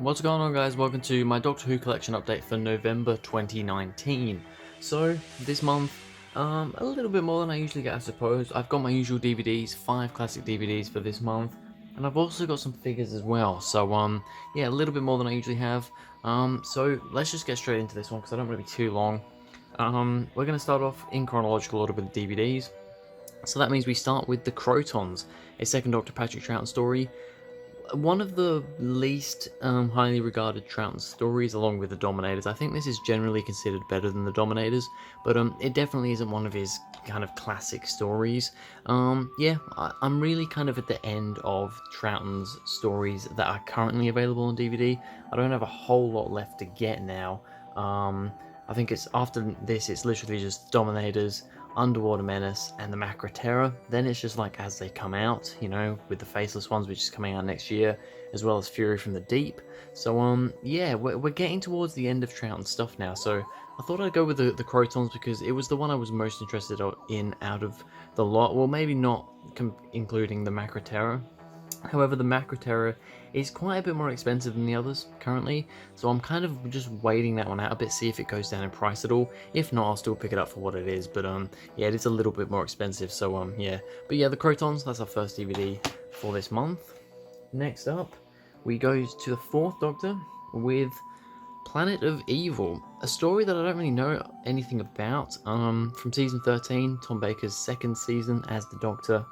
What's going on, guys? Welcome to my Doctor Who collection update for November 2019. So this month, a little bit more than I usually get, I suppose. I've got my usual DVDs, 5 classic DVDs for this month, and I've also got some figures as well. So yeah, a little bit more than I usually have. So let's just get straight into this one because I don't want to be too long. We're going to start off in chronological order with the DVDs. So that means we start with the Crotons, a second Doctor Patrick Troughton story. One of the least highly regarded Troughton stories, along with the Dominators. I think this is generally considered better than the Dominators, but it definitely isn't one of his kind of classic stories. Yeah, I'm really kind of at the end of Troughton's stories that are currently available on DVD. I don't have a whole lot left to get now. I think it's after this, it's literally just Dominators, Underwater Menace, and the Macra Terror. Then it's just like as they come out, you know, with the Faceless ones, which is coming out next year, as well as Fury from the Deep. So yeah, we're getting towards the end of Troughton's stuff now. So I thought I'd go with the Crotons because it was the one I was most interested in out of the lot. Well, maybe not including the Macra Terror. However, the Macra Terror is quite a bit more expensive than the others currently, so I'm kind of just waiting that one out a bit, see if it goes down in price at all. If not, I'll still pick it up for what it is, but yeah, it is a little bit more expensive, so yeah. But yeah, the Crotons, that's our first DVD for this month. Next up, we go to the 4th Doctor with Planet of Evil, a story that I don't really know anything about. From season 13, Tom Baker's second season as the Doctor.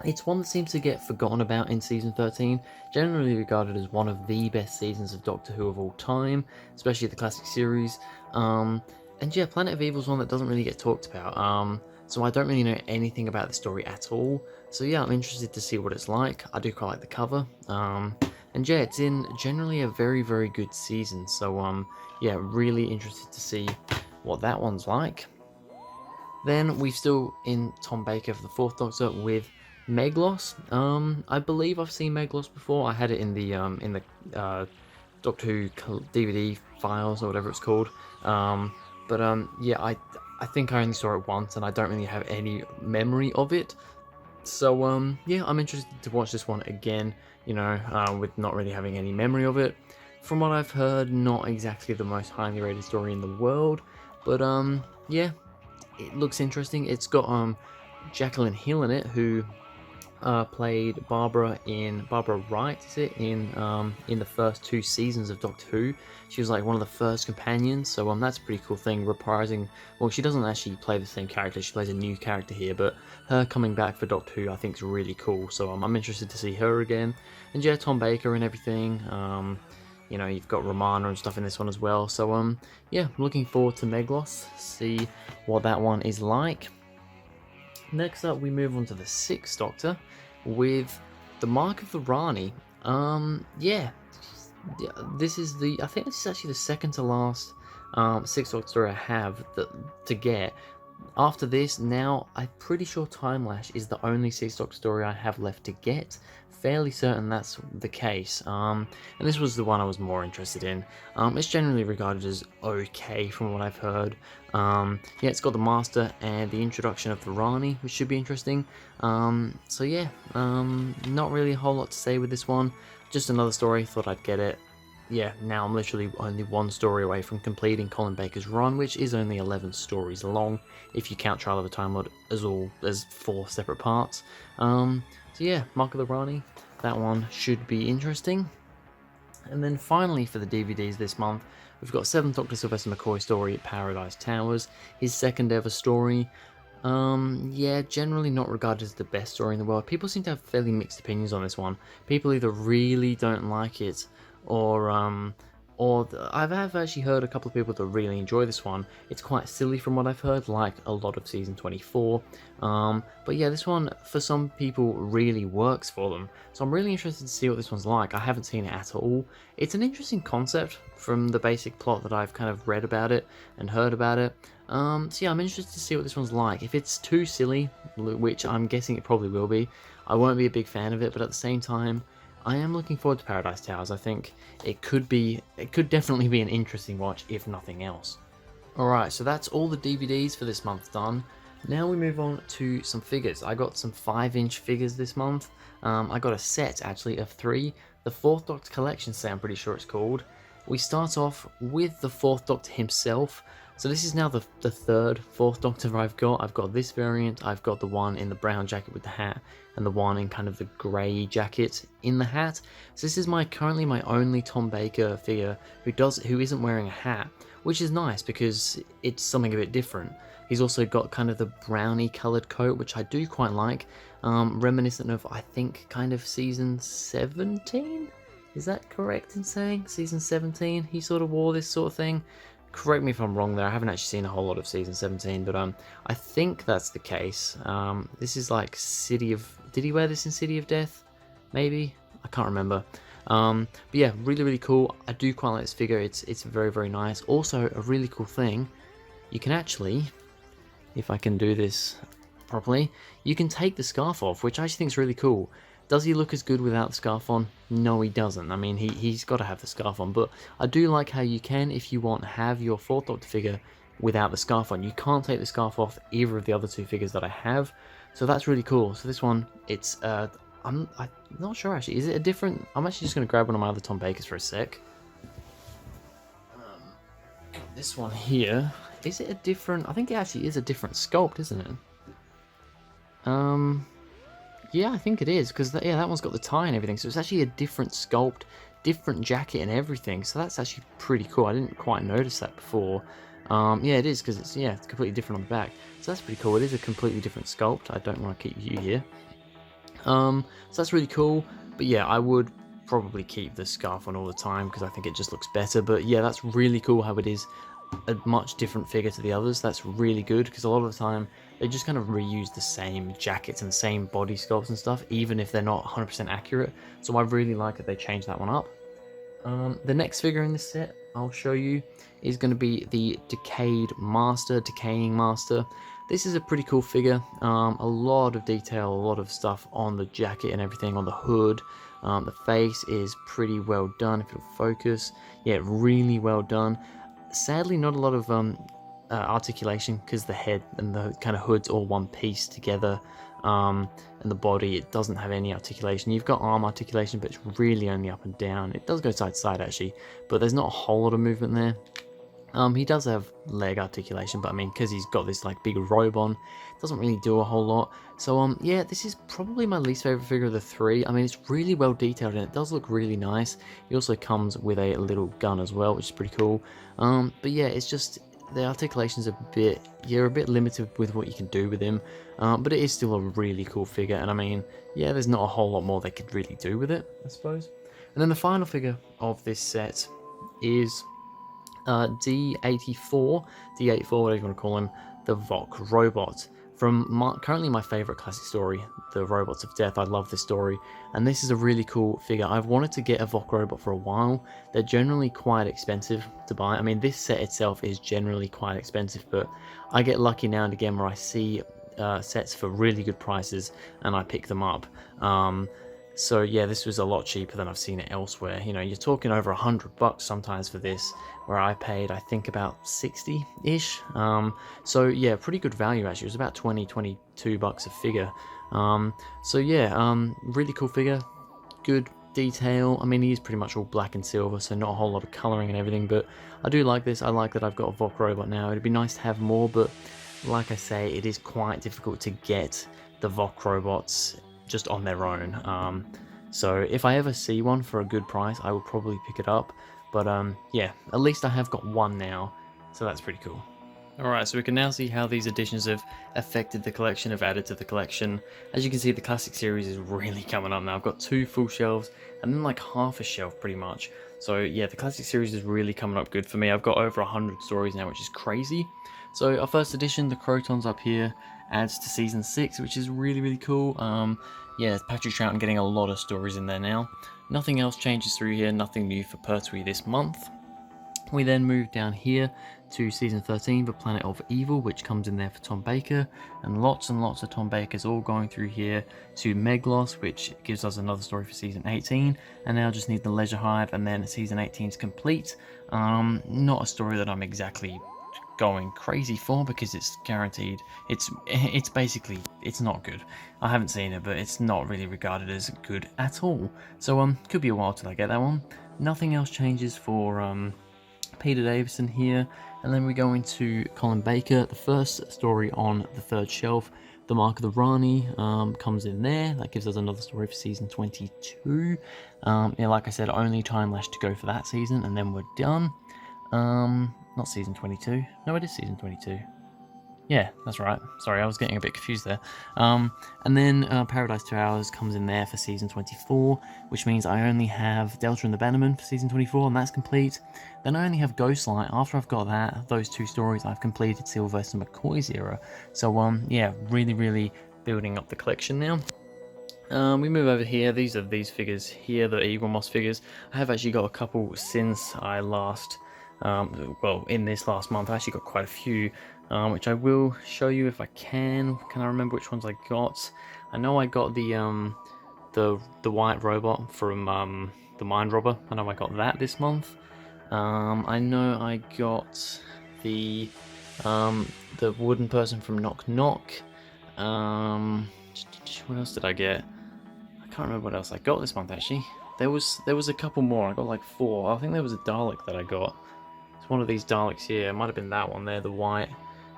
It's one that seems to get forgotten about in season 13, generally regarded as one of the best seasons of Doctor Who of all time, especially the classic series. And yeah, Planet of Evil is one that doesn't really get talked about, so I don't really know anything about the story at all. So yeah, I'm interested to see what it's like. I do quite like the cover. And yeah, it's in generally a very, very good season, so yeah, really interested to see what that one's like. Then we've still in Tom Baker for the 4th Doctor with Meglos. I believe I've seen Meglos before. I had it in the Doctor Who DVD files or whatever it's called. Yeah, I think I only saw it once, and I don't really have any memory of it. So yeah, I'm interested to watch this one again. You know, with not really having any memory of it. From what I've heard, not exactly the most highly rated story in the world, but yeah, it looks interesting. It's got Jacqueline Hill in it, who played Barbara Wright, is it, in the first 2 seasons of Doctor Who. She was like one of the first companions, so that's a pretty cool thing, reprising. Well, she doesn't actually play the same character, she plays a new character here, but her coming back for Doctor Who I think is really cool, so I'm interested to see her again. And yeah, Tom Baker and everything. You know, you've got Romana and stuff in this one as well, so yeah, looking forward to Meglos, see what that one is like. Next up, we move on to the 6th Doctor with the Mark of the Rani. Yeah, this is I think this is actually the second to last 6th Doctor story I have to get. After this, now I'm pretty sure Time Lash is the only 6th Doctor story I have left to get. Fairly certain that's the case. And this was the one I was more interested in. It's generally regarded as okay from what I've heard. Yeah, it's got the Master and the introduction of the Rani, which should be interesting. So yeah, not really a whole lot to say with this one. Just another story, thought I'd get it. Yeah, now I'm literally only 1 story away from completing Colin Baker's run, which is only 11 stories long, if you count Trial of a Time Lord as 4 separate parts. So yeah, Mark of the Rani, that one should be interesting. And then finally for the DVDs this month, we've got 7th Doctor Sylvester McCoy story at Paradise Towers, his second ever story. Yeah, generally not regarded as the best story in the world. People seem to have fairly mixed opinions on this one. People either really don't like it, or I've actually heard a couple of people that really enjoy this one. It's quite silly from what I've heard, like a lot of season 24. But yeah, this one for some people really works for them. So I'm really interested to see what this one's like. I haven't seen it at all. It's an interesting concept from the basic plot that I've kind of read about it and heard about it. So yeah, I'm interested to see what this one's like. If it's too silly, which I'm guessing it probably will be, I won't be a big fan of it, but at the same time, I am looking forward to Paradise Towers. I think it could definitely be an interesting watch, if nothing else. Alright, so that's all the DVDs for this month done. Now we move on to some figures. I got some 5-inch figures this month. I got a set, actually, of 3. the Fourth Doctor Collection set, I'm pretty sure it's called. We start off with the Fourth Doctor himself. So this is now the third Fourth Doctor I've got. I've got this variant, I've got the one in the brown jacket with the hat, and the one in kind of the grey jacket in the hat. So this is currently my only Tom Baker figure who isn't wearing a hat, which is nice because it's something a bit different. He's also got kind of the browny coloured coat, which I do quite like, reminiscent of, I think, kind of season 17? Is that correct in saying? Season 17, he sort of wore this sort of thing. Correct me if I'm wrong there, I haven't actually seen a whole lot of season 17, but I think that's the case. This is like did he wear this in City of Death? Maybe? I can't remember. But yeah, really, really cool. I do quite like this figure, it's very, very nice. Also, a really cool thing, you can actually, if I can do this properly, you can take the scarf off, which I actually think is really cool. Does he look as good without the scarf on? No, he doesn't. I mean, he's got to have the scarf on, but I do like how you can, if you want, have your Fourth Doctor figure without the scarf on. You can't take the scarf off either of the other two figures that I have, so that's really cool. So this one, it's, I'm not sure actually, is it a different, I'm actually just going to grab one of my other Tom Bakers for a sec. This one here, is it a different, I think it actually is a different sculpt, isn't it? Yeah, I think it is, because yeah, that one's got the tie and everything, so it's actually a different sculpt, different jacket and everything, so that's actually pretty cool. I didn't quite notice that before. Yeah, it is, because it's completely different on the back, so that's pretty cool. It is a completely different sculpt. I don't want to keep you here. So that's really cool, but yeah, I would probably keep the scarf on all the time, because I think it just looks better. But yeah, that's really cool how it is a much different figure to the others. That's really good, because a lot of the time they just kind of reuse the same jackets and same body sculpts and stuff, even if they're not 100% accurate. So I really like that they changed that one up. The next figure in this set I'll show you is going to be the Decaying Master. This is a pretty cool figure. A lot of detail, a lot of stuff on the jacket and everything, on the hood. The face is pretty well done, if it'll focus. Yeah, really well done. Sadly, not a lot of articulation, because the head and the kind of hood's all one piece together, and the body, it doesn't have any articulation. You've got arm articulation, but it's really only up and down. It does go side to side actually, but there's not a whole lot of movement there. He does have leg articulation, but I mean, because he's got this like big robe on, it doesn't really do a whole lot. So yeah, this is probably my least favorite figure of the three. I mean, it's really well detailed and it does look really nice. He also comes with a little gun as well, which is pretty cool. But yeah, it's just the articulation's you're a bit limited with what you can do with him, but it is still a really cool figure. And I mean, yeah, there's not a whole lot more they could really do with it, I suppose. And then the final figure of this set is D84, whatever you want to call him, the Voc Robot. From currently my favourite classic story, The Robots of Death. I love this story, and this is a really cool figure. I've wanted to get a Voc Robot for a while. They're generally quite expensive to buy. I mean, this set itself is generally quite expensive, but I get lucky now and again where I see sets for really good prices and I pick them up. So yeah, this was a lot cheaper than I've seen it elsewhere. You know, you're talking over $100 sometimes for this, where I paid, I think, about 60-ish. So yeah, pretty good value actually. It was about 22 bucks a figure. So yeah, really cool figure, good detail. I mean, he is pretty much all black and silver, so not a whole lot of coloring and everything, but I do like this. I like that I've got a Voc Robot now. It'd be nice to have more, but like I say, it is quite difficult to get the Voc Robots just on their own. So if I ever see one for a good price, I will probably pick it up. But yeah, at least I have got one now, so that's pretty cool. Alright, so we can now see how these additions have affected the collection, have added to the collection. As you can see, the classic series is really coming up now. I've got 2 full shelves, and then like half a shelf pretty much. So yeah, the classic series is really coming up good for me. I've got over 100 stories now, which is crazy. So our first edition, the Crotons up here, adds to season 6, which is really, really cool. Yeah, Patrick Troughton getting a lot of stories in there now. Nothing else changes through here, nothing new for Pertwee this month. We then move down here to season 13, The Planet of Evil, which comes in there for Tom Baker, and lots of Tom Bakers all going through here to Meglos, which gives us another story for season 18, and now just need the Leisure Hive, and then season 18 is complete. Not a story that I'm exactly going crazy for because it's guaranteed. It's basically, it's not good. I haven't seen it, but it's not really regarded as good at all. So could be a while till I get that one. Nothing else changes for Peter Davison here, and then we go into Colin Baker. The first story on the third shelf, The Mark of the Rani, comes in there. That gives us another story for season 22. Yeah, like I said, only time left to go for that season, and then we're done. Not season 22. No, it is season 22. Yeah, that's right. Sorry, I was getting a bit confused there. And then Paradise 2 Hours comes in there for season 24, which means I only have Delta and the Bannerman for season 24, and that's complete. Then I only have Ghostlight. After I've got that, those two stories, I've completed Sylvester McCoy's era. So, yeah, really building up the collection now. We move over here. These are these figures here, the Eaglemoss figures. I have actually got a couple since I last, well, in this last month. I actually got quite a few, which I will show you if I can. Can I remember which ones I got? I know I got the white robot from the Mind Robber. I know I got that this month. I know I got the wooden person from Knock Knock. What else did I get? I can't remember what else I got this month actually. There was a couple more. I got like 4. I think there was a Dalek that I got. It's one of these Daleks here. It might have been that one there, the white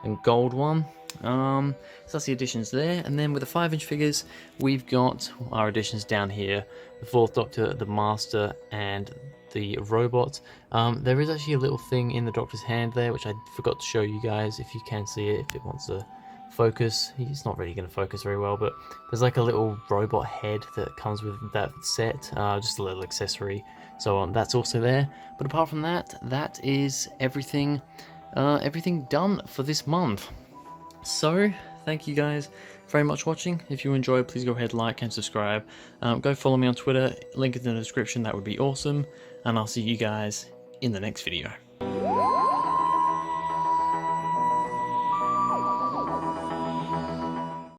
and gold one. So that's the additions there. And then with the 5-inch figures, we've got our additions down here. The 4th Doctor, the Master, and the robot. There is actually a little thing in the Doctor's hand there, which I forgot to show you guys, if you can see it, if it wants to focus. He's not really going to focus very well, but there's like a little robot head that comes with that set, just a little accessory. So that's also there. But apart from that, that is everything done for this month. So thank you guys very much for watching. If you enjoyed, please go ahead, like and subscribe. Go follow me on Twitter, link in the description, that would be awesome. And I'll see you guys in the next video.